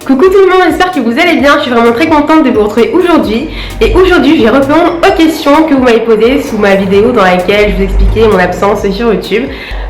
Coucou tout le monde, j'espère que vous allez bien, je suis vraiment très contente de vous retrouver aujourd'hui. Et aujourd'hui je vais répondre aux questions que vous m'avez posées sous ma vidéo dans laquelle je vous expliquais mon absence sur YouTube.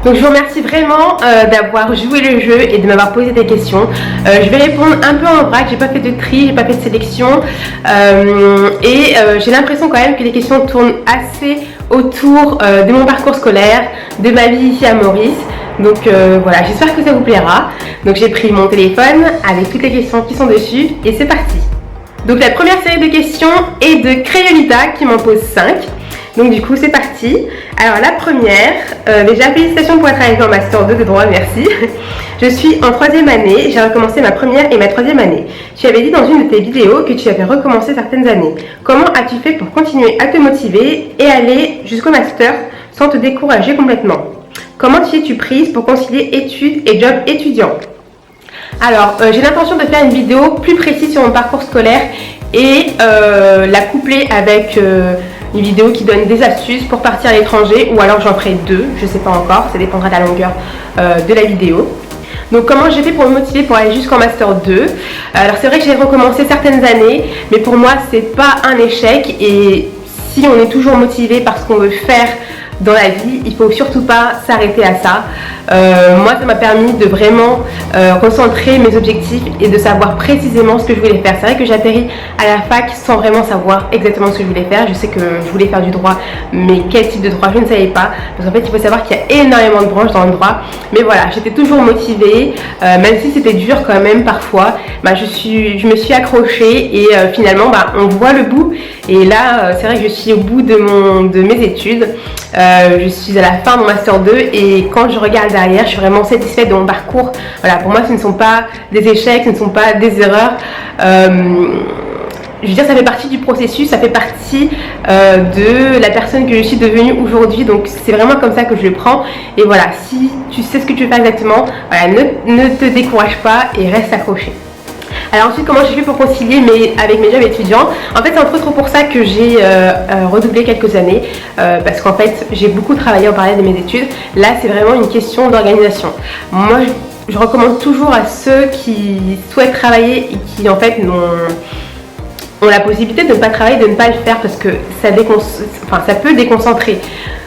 Donc je vous remercie vraiment d'avoir joué le jeu et de m'avoir posé des questions. Je vais répondre un peu en vrac, j'ai pas fait de tri, j'ai pas fait de sélection. J'ai l'impression quand même que les questions tournent assez autour de mon parcours scolaire, de ma vie ici à Maurice. Donc voilà, j'espère que ça vous plaira. Donc j'ai pris mon téléphone avec toutes les questions qui sont dessus et c'est parti. Donc la première série de questions est de Crayolita qui m'en pose 5. Donc du coup c'est parti. Alors la première, déjà félicitations pour être arrivée en Master 2 de droit, merci. Je suis en 3e année, j'ai recommencé ma première et ma 3e année. Tu avais dit dans une de tes vidéos que tu avais recommencé certaines années. Comment as-tu fait pour continuer à te motiver et aller jusqu'au Master sans te décourager complètement ? Comment t'y es-tu prise pour concilier études et job étudiant? Alors, j'ai l'intention de faire une vidéo plus précise sur mon parcours scolaire et la coupler avec une vidéo qui donne des astuces pour partir à l'étranger, ou alors j'en ferai deux, je ne sais pas encore, ça dépendra de la longueur de la vidéo. Donc comment j'ai fait pour me motiver pour aller jusqu'en Master 2? Alors c'est vrai que j'ai recommencé certaines années, mais pour moi c'est pas un échec, et si on est toujours motivé par ce qu'on veut faire dans la vie, il ne faut surtout pas s'arrêter à ça. Moi, ça m'a permis de vraiment recentrer mes objectifs et de savoir précisément ce que je voulais faire. C'est vrai que j'ai atterri à la fac sans vraiment savoir exactement ce que je voulais faire. Je sais que je voulais faire du droit, mais quel type de droit, je ne savais pas. Parce qu'en fait, il faut savoir qu'il y a énormément de branches dans le droit. Mais voilà, j'étais toujours motivée, même si c'était dur quand même parfois. Je me suis accrochée et finalement, on voit le bout. Et là, c'est vrai que je suis au bout de mes études. Je suis à la fin de mon Master 2 et quand je regarde derrière, je suis vraiment satisfaite de mon parcours. Voilà, pour moi, ce ne sont pas des échecs, ce ne sont pas des erreurs. Je veux dire, ça fait partie du processus, ça fait partie de la personne que je suis devenue aujourd'hui. Donc, c'est vraiment comme ça que je le prends. Et voilà, si tu sais ce que tu veux faire exactement, voilà, ne te décourage pas et reste accroché. Alors ensuite, comment j'ai fait pour concilier avec mes jobs étudiants? En fait, c'est entre autres pour ça que j'ai redoublé quelques années, parce qu'en fait, j'ai beaucoup travaillé en parallèle de mes études. Là, c'est vraiment une question d'organisation. Moi, je recommande toujours à ceux qui souhaitent travailler et qui, en fait, ont la possibilité de ne pas travailler, de ne pas le faire, parce que ça peut déconcentrer.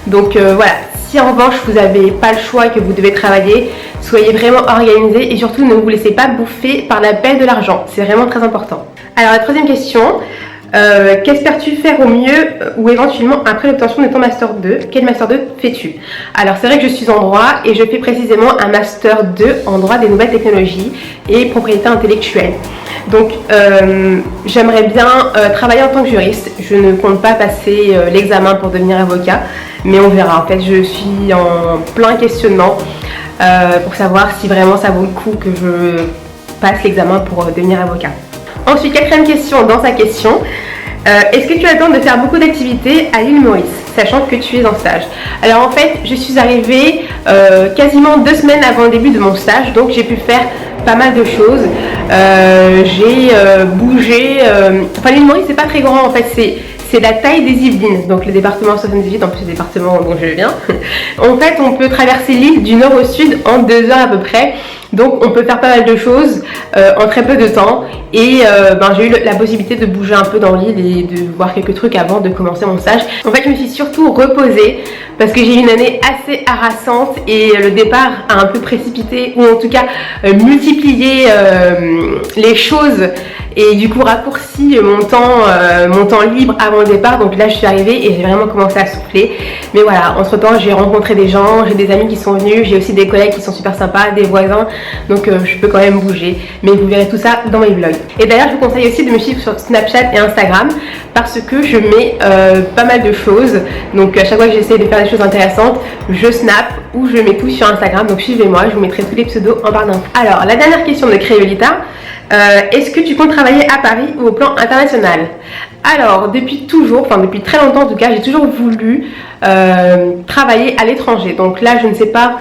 Donc voilà. Si en revanche vous n'avez pas le choix et que vous devez travailler, soyez vraiment organisé et surtout ne vous laissez pas bouffer par la belle de l'argent. C'est vraiment très important. Alors la troisième question, qu'espères-tu faire au mieux ou éventuellement après l'obtention de ton Master 2? Quel Master 2 fais-tu? Alors c'est vrai que je suis en droit et je fais précisément un Master 2 en droit des nouvelles technologies et propriété intellectuelle. Donc j'aimerais bien travailler en tant que juriste. Je ne compte pas passer l'examen pour devenir avocat, mais on verra. En fait, je suis en plein questionnement pour savoir si vraiment ça vaut le coup que je passe l'examen pour devenir avocat. Ensuite, quatrième question dans sa question. Est-ce que tu attends de faire beaucoup d'activités à l'île Maurice, sachant que tu es en stage? Alors en fait, je suis arrivée quasiment 2 semaines avant le début de mon stage, donc j'ai pu faire pas mal de choses. J'ai bougé. Enfin, l'île Maurice, c'est pas très grand en fait, c'est la taille des Yvelines, donc le département 78, en plus le département dont je viens. En fait, on peut traverser l'île du nord au sud en 2 heures à peu près. Donc on peut faire pas mal de choses en très peu de temps. Et j'ai eu la possibilité de bouger un peu dans l'île et de voir quelques trucs avant de commencer mon stage. En fait, je me suis surtout reposée parce que j'ai eu une année assez harassante et le départ a un peu précipité, ou en tout cas multiplié les choses, et du coup raccourci mon temps libre avant le départ. Donc là je suis arrivée et j'ai vraiment commencé à souffler. Mais voilà, entre temps j'ai rencontré des gens, j'ai des amis qui sont venus, j'ai aussi des collègues qui sont super sympas, des voisins, donc je peux quand même bouger. Mais vous verrez tout ça dans mes vlogs. Et d'ailleurs je vous conseille aussi de me suivre sur Snapchat et Instagram, parce que je mets pas mal de choses. Donc à chaque fois que j'essaie de faire des choses intéressantes, je snap ou je mets tout sur Instagram. Donc suivez-moi, je vous mettrai tous les pseudos en barre d'infos. Alors la dernière question de Crayolita. Est-ce que tu comptes travailler à Paris ou au plan international? Alors depuis très longtemps en tout cas, j'ai toujours voulu travailler à l'étranger. Donc là je ne sais pas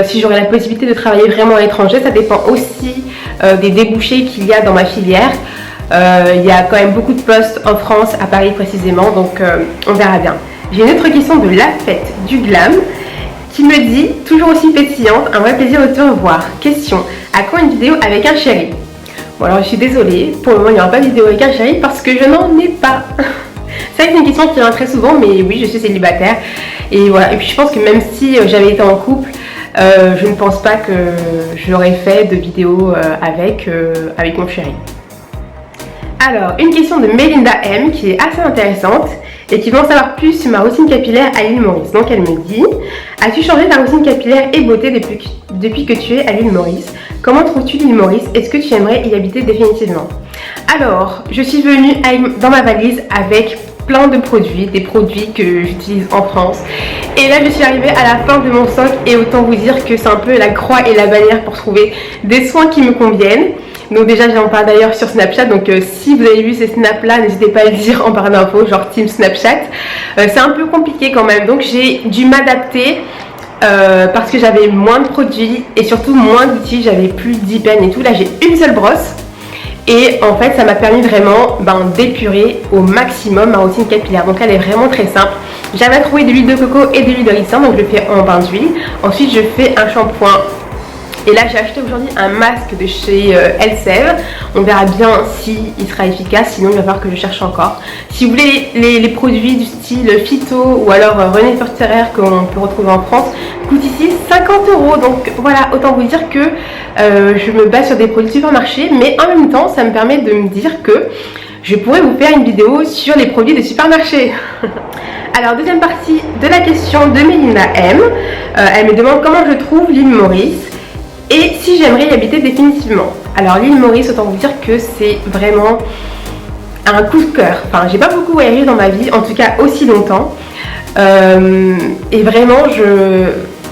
si j'aurai la possibilité de travailler vraiment à l'étranger. Ça dépend aussi des débouchés qu'il y a dans ma filière. Il y a quand même beaucoup de postes en France, à Paris précisément, donc on verra bien. J'ai une autre question de La Fête du Glam qui me dit, toujours aussi pétillante, un vrai plaisir de te revoir. Question, à quand une vidéo avec un chéri? Bon alors je suis désolée, pour le moment il n'y aura pas de vidéo avec un chéri parce que je n'en ai pas. C'est une question qui vient très souvent, mais oui, je suis célibataire. Et voilà, et puis je pense que même si j'avais été en couple, je ne pense pas que j'aurais fait de vidéo avec mon chéri. Alors, une question de Melinda M qui est assez intéressante et qui veut en savoir plus sur ma routine capillaire à l'île Maurice. Donc elle me dit: as-tu changé ta routine capillaire et beauté depuis que tu es à l'île Maurice? Comment trouves-tu l'île Maurice? Est-ce que tu aimerais y habiter définitivement? Alors, je suis venue dans ma valise avec plein de produits, des produits que j'utilise en France. Et là je suis arrivée à la fin de mon stock et autant vous dire que c'est un peu la croix et la bannière pour trouver des soins qui me conviennent. Donc déjà j'en parle d'ailleurs sur Snapchat, donc si vous avez vu ces snaps là, n'hésitez pas à le dire en barre d'infos, genre team Snapchat. C'est un peu compliqué quand même, donc j'ai dû m'adapter parce que j'avais moins de produits et surtout moins d'outils, j'avais plus d'10 peines et tout. Là j'ai une seule brosse. Et en fait ça m'a permis vraiment d'épurer au maximum ma routine capillaire. Donc elle est vraiment très simple. J'avais trouvé de l'huile de coco et de l'huile de ricin, donc je le fais en bain d'huile. Ensuite je fais un shampoing. Et là j'ai acheté aujourd'hui un masque de chez Elseve. On verra bien si il sera efficace, sinon il va falloir que je cherche encore. Si vous voulez les produits du style Phyto ou alors René Forterer qu'on peut retrouver en France, coûte ici 50 €. Donc voilà, autant vous dire que je me base sur des produits supermarché, mais en même temps ça me permet de me dire que je pourrais vous faire une vidéo sur les produits de supermarché. Alors deuxième partie de la question de Melinda M. Elle me demande comment je trouve l'île Maurice et si j'aimerais y habiter définitivement. Alors l'île Maurice, autant vous dire que c'est vraiment un coup de cœur. Enfin, j'ai pas beaucoup voyagé dans ma vie, en tout cas aussi longtemps. Et vraiment,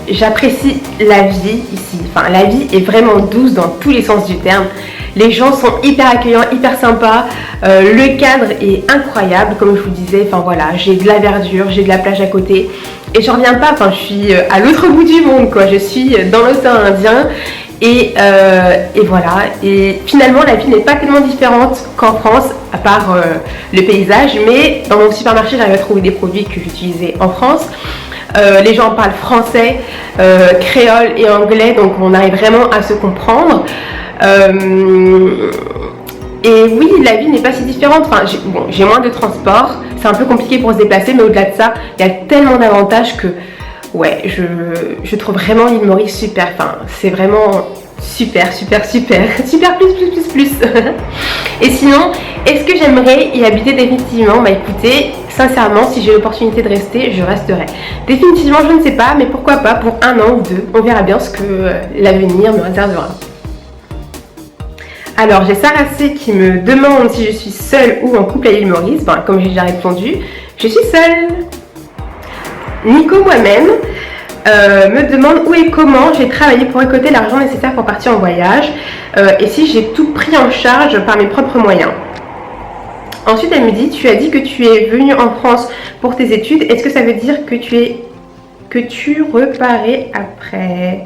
j'apprécie la vie ici. Enfin, la vie est vraiment douce dans tous les sens du terme. Les gens sont hyper accueillants, hyper sympas. Le cadre est incroyable, comme je vous disais. Enfin voilà, j'ai de la verdure, j'ai de la plage à côté. Et j'en reviens pas, enfin je suis à l'autre bout du monde quoi. Je suis dans l'océan Indien. Et voilà. Et finalement la vie n'est pas tellement différente qu'en France, à part le paysage. Mais dans mon supermarché, j'arrive à trouver des produits que j'utilisais en France. Les gens parlent français, créole et anglais, donc on arrive vraiment à se comprendre. Et oui, la vie n'est pas si différente. Enfin, j'ai moins de transport, c'est un peu compliqué pour se déplacer, mais au-delà de ça, il y a tellement d'avantages que ouais, je trouve vraiment l'île Maurice super. Enfin, c'est vraiment super, super, super, super plus. Et sinon, est-ce que j'aimerais y habiter définitivement? Bah écoutez, sincèrement, si j'ai l'opportunité de rester, je resterai. Définitivement, je ne sais pas, mais pourquoi pas pour 1 an ou 2. On verra bien ce que l'avenir me réservera. Alors j'ai Sarah C qui me demande si je suis seule ou en couple à l'île Maurice. Ben, comme j'ai déjà répondu, je suis seule. Nico moi-même me demande où et comment j'ai travaillé pour récolter l'argent nécessaire pour partir en voyage et si j'ai tout pris en charge par mes propres moyens. Ensuite elle me dit: tu as dit que tu es venue en France pour tes études, est-ce que ça veut dire que tu reparais après?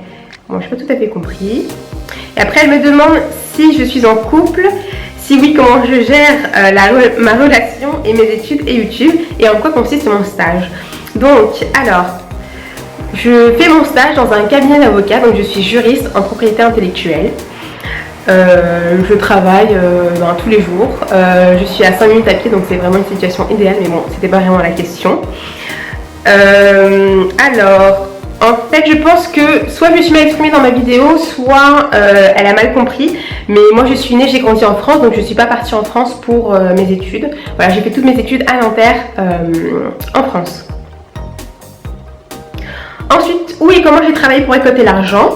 Bon, je n'ai pas tout à fait compris. Et après elle me demande si je suis en couple, si oui, comment je gère ma relation et mes études et YouTube, et en quoi consiste mon stage. Donc alors, je fais mon stage dans un cabinet d'avocat, donc je suis juriste en propriété intellectuelle. Je travaille tous les jours, je suis à 5 minutes à pied, donc c'est vraiment une situation idéale, mais bon, c'était pas vraiment la question. Alors, en fait, je pense que soit je me suis mal exprimée dans ma vidéo, soit elle a mal compris. Mais moi, je suis née, j'ai grandi en France, donc je ne suis pas partie en France pour mes études. Voilà, j'ai fait toutes mes études à Nanterre, en France. Ensuite, où et comment j'ai travaillé pour récolter l'argent.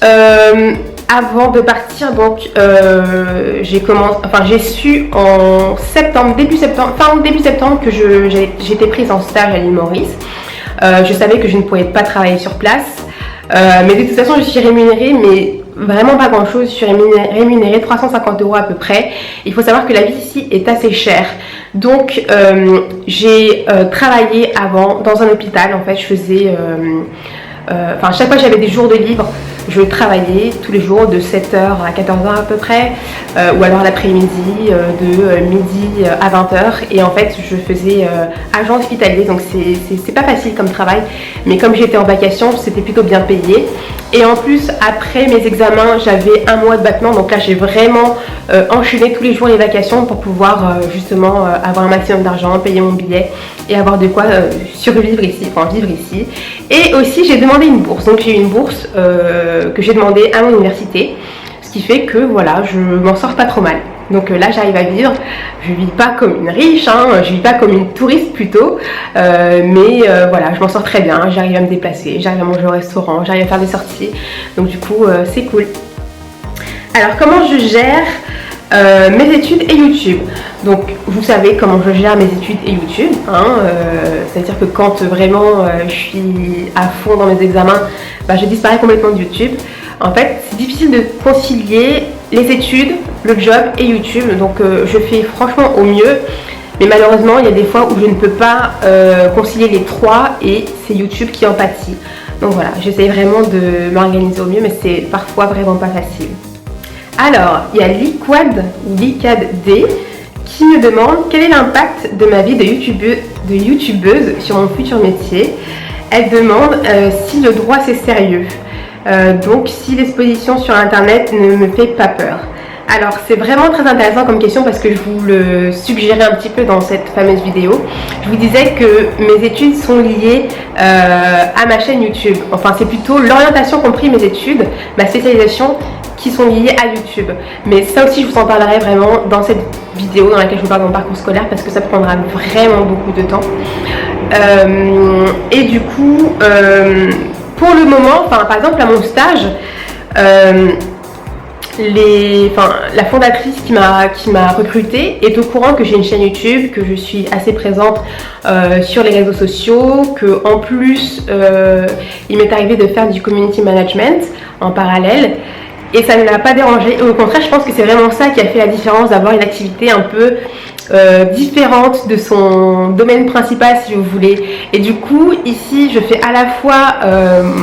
Avant de partir, donc j'ai su en septembre, début septembre que j'étais prise en stage à l'île Maurice. Je savais que je ne pouvais pas travailler sur place, mais de toute façon je suis rémunérée, mais vraiment pas grand chose. Je suis rémunérée 350 € à peu près. Il faut savoir que la vie ici est assez chère, donc j'ai travaillé avant dans un hôpital. En fait je faisais chaque fois que j'avais des jours de libre, je travaillais tous les jours de 7h à 14h à peu près, ou alors l'après-midi de midi à 20h. Et en fait, je faisais agent hospitalier, donc c'est pas facile comme travail, mais comme j'étais en vacation, c'était plutôt bien payé. Et en plus, après mes examens, j'avais un mois de battement, donc là j'ai vraiment enchaîné tous les jours les vacations pour pouvoir justement avoir un maximum d'argent, payer mon billet et avoir de quoi survivre ici, enfin vivre ici. Et aussi j'ai demandé une bourse, donc j'ai eu une bourse que j'ai demandé à mon université, ce qui fait que voilà, je m'en sors pas trop mal. Donc là j'arrive à vivre, je vis pas comme une riche, hein, je vis pas comme une touriste plutôt, mais voilà, je m'en sors très bien, j'arrive à me déplacer, j'arrive à manger au restaurant, j'arrive à faire des sorties, donc du coup c'est cool. Alors comment je gère mes études et YouTube? Donc vous savez comment je gère mes études et YouTube, hein, c'est-à-dire que quand vraiment je suis à fond dans mes examens, bah, je disparais complètement de YouTube. En fait c'est difficile de concilier les études, le job et YouTube, donc je fais franchement au mieux, mais malheureusement il y a des fois où je ne peux pas concilier les trois et c'est YouTube qui en pâtit. Donc voilà, j'essaie vraiment de m'organiser au mieux, mais c'est parfois vraiment pas facile. Alors, il y a Liquad D qui me demande quel est l'impact de ma vie de youtubeuse sur mon futur métier. Elle demande si le droit c'est sérieux, donc si l'exposition sur internet ne me fait pas peur. Alors c'est vraiment très intéressant comme question parce que je vous le suggérais un petit peu dans cette fameuse vidéo. Je vous disais que mes études sont liées à ma chaîne YouTube. Enfin c'est plutôt l'orientation compris mes études, ma spécialisation qui sont liées à YouTube. Mais ça aussi je vous en parlerai vraiment dans cette vidéo dans laquelle je vous parle de mon parcours scolaire parce que ça prendra vraiment beaucoup de temps. Et du coup, pour le moment, par exemple à mon stage, la fondatrice qui m'a recrutée est au courant que j'ai une chaîne YouTube, que je suis assez présente sur les réseaux sociaux, que en plus il m'est arrivé de faire du community management en parallèle et ça ne l'a pas dérangé. Au contraire, je pense que c'est vraiment ça qui a fait la différence d'avoir une activité un peu différente de son domaine principal si vous voulez. Et du coup ici je fais à la fois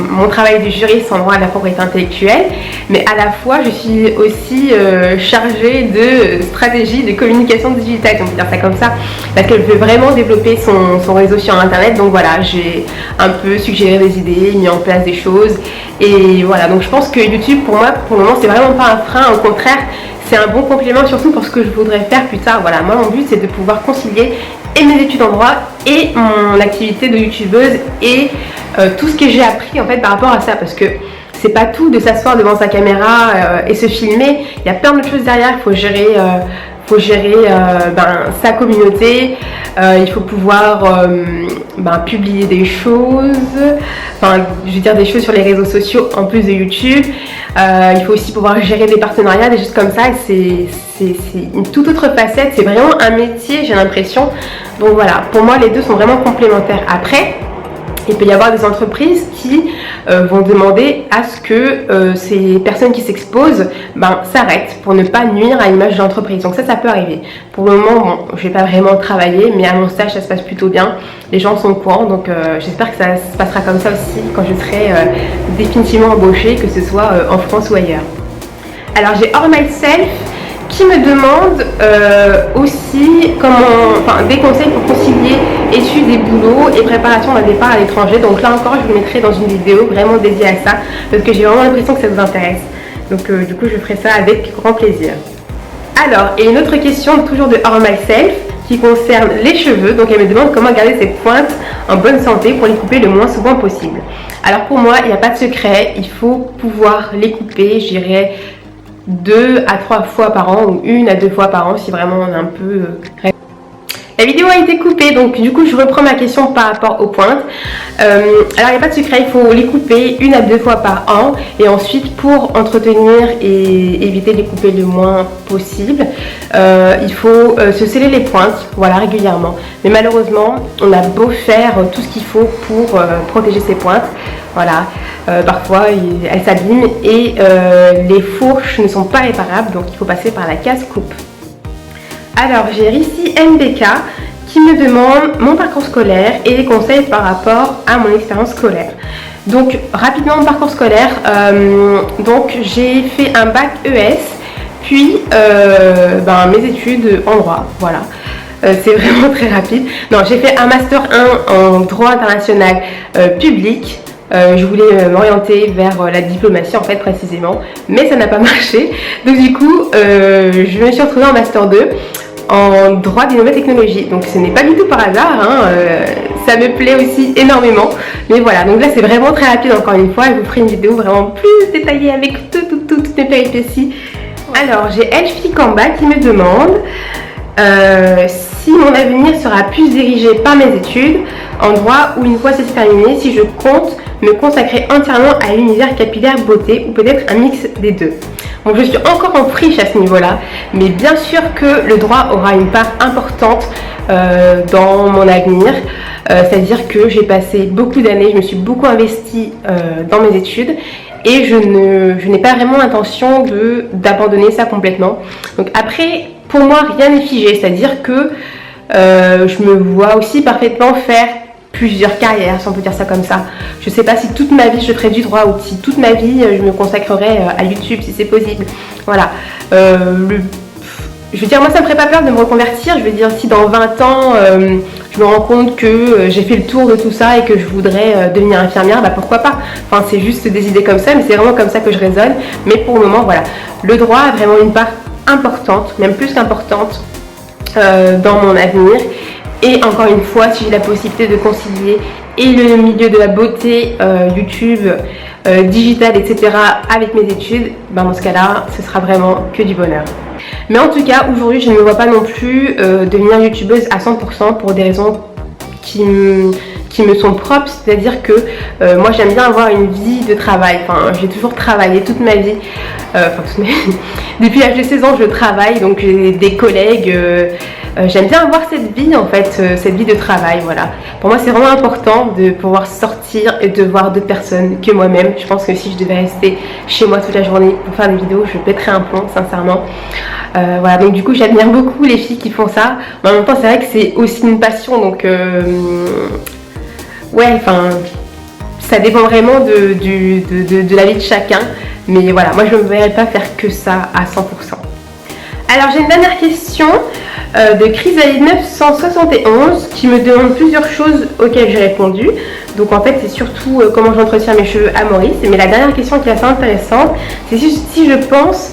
mon travail de juriste en droit de la propriété intellectuelle, mais à la fois je suis aussi chargée de stratégie de communication digitale, on peut dire ça comme ça, parce qu'elle veut vraiment développer son réseau sur internet. Donc voilà, j'ai un peu suggéré des idées, mis en place des choses et voilà, donc je pense que YouTube pour moi pour le moment c'est vraiment pas un frein, au contraire c'est un bon complément, surtout pour ce que je voudrais faire plus tard. Voilà, moi mon but c'est de pouvoir concilier et mes études en droit et mon activité de youtubeuse et tout ce que j'ai appris en fait par rapport à ça, parce que c'est pas tout de s'asseoir devant sa caméra et se filmer, il y a plein de choses derrière. Il faut gérer sa communauté, il faut pouvoir publier des choses, je veux dire des choses sur les réseaux sociaux en plus de YouTube. Il faut aussi pouvoir gérer des partenariats, des choses comme ça. C'est une toute autre facette, c'est vraiment un métier, j'ai l'impression. Donc voilà, pour moi les deux sont vraiment complémentaires. Après il peut y avoir des entreprises qui vont demander à ce que ces personnes qui s'exposent s'arrêtent pour ne pas nuire à l'image de l'entreprise. Donc ça peut arriver. Pour le moment, bon, je n'ai pas vraiment travaillé, mais à mon stage, ça se passe plutôt bien. Les gens sont au courant, donc j'espère que ça se passera comme ça aussi quand je serai définitivement embauchée, que ce soit en France ou ailleurs. Alors j'ai Or Myself qui me demande aussi des conseils pour concilier études et boulot et préparation d'un départ à l'étranger. Donc là encore je vous mettrai dans une vidéo vraiment dédiée à ça parce que j'ai vraiment l'impression que ça vous intéresse. Donc du coup je ferai ça avec grand plaisir. Alors, et une autre question toujours de Or Myself qui concerne les cheveux. Donc elle me demande comment garder ses pointes en bonne santé pour les couper le moins souvent possible. Alors pour moi il n'y a pas de secret, il faut pouvoir les couper, je dirais 2 à 3 fois par an ou 1 à 2 fois par an si vraiment on est un peu... La vidéo a été coupée, donc du coup je reprends ma question par rapport aux pointes. Alors il n'y a pas de secret, il faut les couper 1 à 2 fois par an. Et ensuite pour entretenir et éviter de les couper le moins possible, il faut se sceller les pointes, voilà, régulièrement. Mais malheureusement on a beau faire tout ce qu'il faut pour protéger ses pointes, voilà, parfois elles s'abîment et les fourches ne sont pas réparables, donc il faut passer par la case coupe. Alors j'ai Rissi MBK qui me demande mon parcours scolaire et les conseils par rapport à mon expérience scolaire. Donc rapidement mon parcours scolaire, donc j'ai fait un bac ES, puis mes études en droit, voilà. C'est vraiment très rapide. Non, j'ai fait un master 1 en droit international public. Je voulais m'orienter vers la diplomatie en fait précisément, mais ça n'a pas marché. Donc du coup, je me suis retrouvée en master 2 en droit des nouvelles technologies. Donc ce n'est pas du tout par hasard, hein, ça me plaît aussi énormément. Mais voilà, donc là c'est vraiment très rapide encore une fois. Je vous ferai une vidéo vraiment plus détaillée avec toutes mes péripéties. Alors j'ai Elfie Kamba qui me demande si mon avenir sera plus dirigé par mes études en droit ou une fois c'est terminé, si je compte me consacrer entièrement à l'univers capillaire beauté ou peut-être un mix des deux. Donc je suis encore en friche à ce niveau-là, mais bien sûr que le droit aura une part importante dans mon avenir. C'est-à-dire que j'ai passé beaucoup d'années, je me suis beaucoup investie dans mes études et je n'ai pas vraiment l'intention d'abandonner ça complètement. Donc après, pour moi, rien n'est figé, c'est-à-dire que je me vois aussi parfaitement faire plusieurs carrières, si on peut dire ça comme ça. Je ne sais pas si toute ma vie je ferai du droit ou si toute ma vie je me consacrerai à YouTube, si c'est possible. Voilà. Je veux dire, moi ça me ferait pas peur de me reconvertir. Je veux dire, si dans 20 ans je me rends compte que j'ai fait le tour de tout ça et que je voudrais devenir infirmière, bah pourquoi pas. Enfin, c'est juste des idées comme ça, mais c'est vraiment comme ça que je raisonne. Mais pour le moment, voilà, le droit a vraiment une part importante, même plus qu'importante dans mon avenir. Et encore une fois, si j'ai la possibilité de concilier et le milieu de la beauté, YouTube, digital, etc. avec mes études, ben dans ce cas-là, ce sera vraiment que du bonheur. Mais en tout cas, aujourd'hui, je ne me vois pas non plus devenir youtubeuse à 100% pour des raisons qui me sont propres, c'est-à-dire que moi j'aime bien avoir une vie de travail. Enfin, j'ai toujours travaillé toute ma vie, depuis l'âge de 16 ans je travaille, donc j'ai des collègues, j'aime bien avoir cette vie en fait, cette vie de travail, voilà. Pour moi c'est vraiment important de pouvoir sortir et de voir d'autres personnes que moi-même. Je pense que si je devais rester chez moi toute la journée pour faire des vidéos, je pèterais un plomb sincèrement. Voilà, donc du coup j'admire beaucoup les filles qui font ça, mais en même temps c'est vrai que c'est aussi une passion, donc ouais, enfin ça dépend vraiment de la vie de chacun, mais voilà, moi je ne me verrais pas faire que ça à 100%. Alors j'ai une dernière question de Chrysalide 971 qui me demande plusieurs choses auxquelles j'ai répondu. Donc en fait c'est surtout comment j'entretiens mes cheveux à Maurice, mais la dernière question qui est assez intéressante, c'est si je pense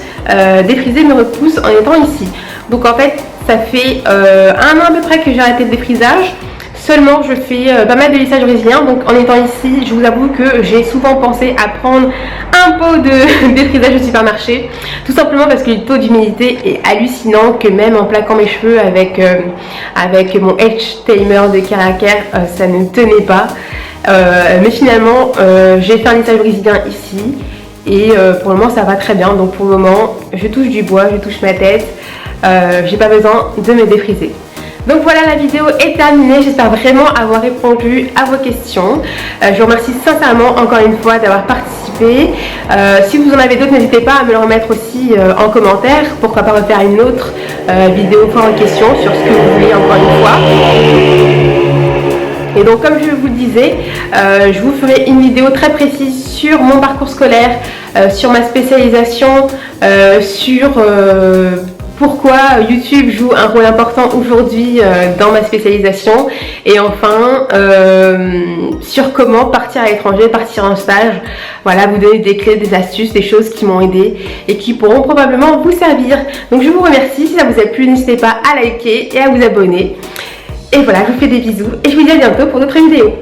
défriser mes repousses en étant ici. Donc en fait ça fait 1 an à peu près que j'ai arrêté le défrisage. Seulement je fais pas mal de lissage brésilien, donc en étant ici je vous avoue que j'ai souvent pensé à prendre un pot de défrisage au supermarché, tout simplement parce que le taux d'humidité est hallucinant, que même en plaquant mes cheveux avec mon Edge Tamer de Caracar, ça ne tenait pas. Mais finalement j'ai fait un lissage brésilien ici et pour le moment ça va très bien, donc pour le moment je touche du bois, je touche ma tête, j'ai pas besoin de me défriser. Donc voilà, la vidéo est terminée, j'espère vraiment avoir répondu à vos questions. Je vous remercie sincèrement encore une fois d'avoir participé. Si vous en avez d'autres, n'hésitez pas à me le remettre aussi en commentaire. Pourquoi pas refaire une autre vidéo pour en question sur ce que vous voulez encore une fois. Et donc comme je vous le disais, je vous ferai une vidéo très précise sur mon parcours scolaire, sur ma spécialisation, sur pourquoi YouTube joue un rôle important aujourd'hui dans ma spécialisation, et enfin sur comment partir à l'étranger, partir en stage. Voilà, vous donner des clés, des astuces, des choses qui m'ont aidé et qui pourront probablement vous servir. Donc je vous remercie, si ça vous a plu, n'hésitez pas à liker et à vous abonner. Et voilà, je vous fais des bisous et je vous dis à bientôt pour d'autres vidéos.